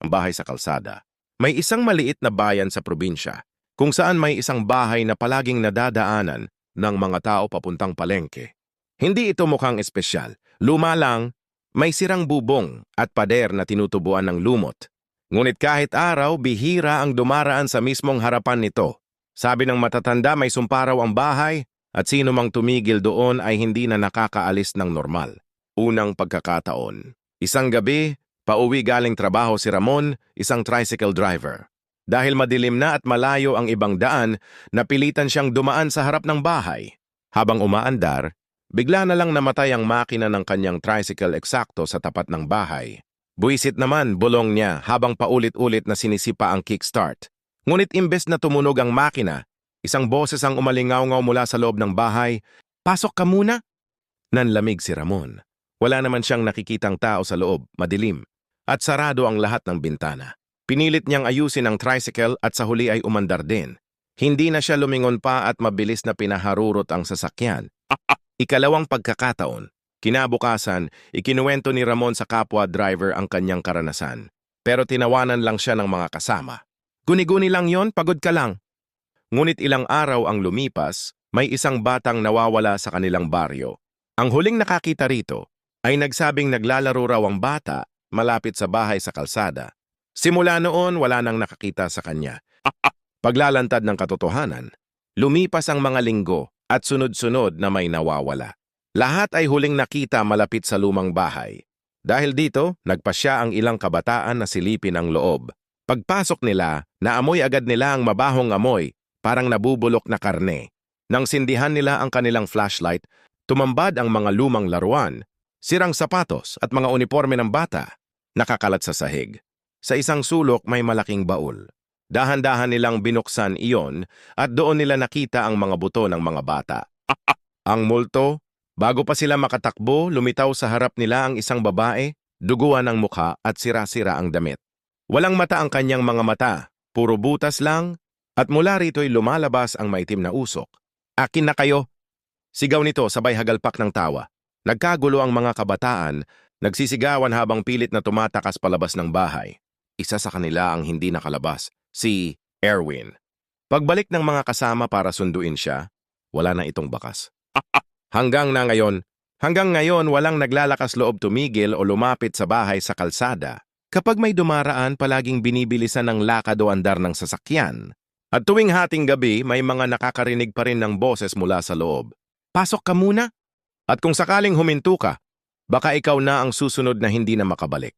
ang bahay sa kalsada. May isang maliit na bayan sa probinsya kung saan may isang bahay na palaging nadadaanan ng mga tao papuntang palengke. Hindi ito mukhang espesyal. Luma lang, may sirang bubong at pader na tinutubuan ng lumot. Ngunit kahit araw, bihira ang dumaraan sa mismong harapan nito. Sabi ng matatanda may sumparaw ang bahay at sino mang tumigil doon ay hindi na nakakaalis ng normal. Unang pagkakataon. Isang gabi, pauwi galing trabaho si Ramon, isang tricycle driver. Dahil madilim na at malayo ang ibang daan, napilitan siyang dumaan sa harap ng bahay. Habang umaandar, bigla na lang namatay ang makina ng kanyang tricycle eksakto sa tapat ng bahay. Buwisit naman, bulong niya habang paulit-ulit na sinisipa ang kickstart. Ngunit imbes na tumunog ang makina, isang boses ang umalingaw-ngaw mula sa loob ng bahay. "Pasok ka muna!" Nanlamig si Ramon. Wala naman siyang nakikitang tao sa loob, madilim, at sarado ang lahat ng bintana. Pinilit niyang ayusin ang tricycle at sa huli ay umandar din. Hindi na siya lumingon pa at mabilis na pinaharurot ang sasakyan. Ikalawang pagkakataon. Kinabukasan, ikinuwento ni Ramon sa kapwa driver ang kanyang karanasan. Pero tinawanan lang siya ng mga kasama. "Guni-guni lang yon, pagod ka lang." Ngunit ilang araw ang lumipas, may isang batang nawawala sa kanilang baryo. Ang huling nakakita rito ay nagsabing naglalaro raw ang bata malapit sa bahay sa kalsada. Simula noon, wala nang nakakita sa kanya. Paglalantad ng katotohanan, lumipas ang mga linggo at sunod-sunod na may nawawala. Lahat ay huling nakita malapit sa lumang bahay. Dahil dito, nagpasya ang ilang kabataan na silipin ang loob. Pagpasok nila, naamoy agad nila ang mabahong amoy, parang nabubulok na karne. Nang sindihan nila ang kanilang flashlight, tumambad ang mga lumang laruan, sirang sapatos at mga uniforme ng bata, nakakalat sa sahig. Sa isang sulok may malaking baul. Dahan-dahan nilang binuksan iyon at doon nila nakita ang mga buto ng mga bata. Ang multo, bago pa sila makatakbo, lumitaw sa harap nila ang isang babae, duguan ang mukha at sira-sira ang damit. Walang mata ang kanyang mga mata, puro butas lang, at mula rito'y lumalabas ang maitim na usok. "Akin na kayo!" Sigaw nito sabay hagalpak ng tawa. Nagkagulo ang mga kabataan, nagsisigawan habang pilit na tumatakas palabas ng bahay. Isa sa kanila ang hindi nakalabas, si Erwin. Pagbalik ng mga kasama para sunduin siya, wala na itong bakas. Hanggang ngayon walang naglalakas loob tumigil o lumapit sa bahay sa kalsada. Kapag may dumaraan, palaging binibilisan ng lakad o andar ng sasakyan. At tuwing hating gabi, may mga nakakarinig pa rin ng boses mula sa loob. "Pasok ka muna!" At kung sakaling huminto ka, baka ikaw na ang susunod na hindi na makabalik.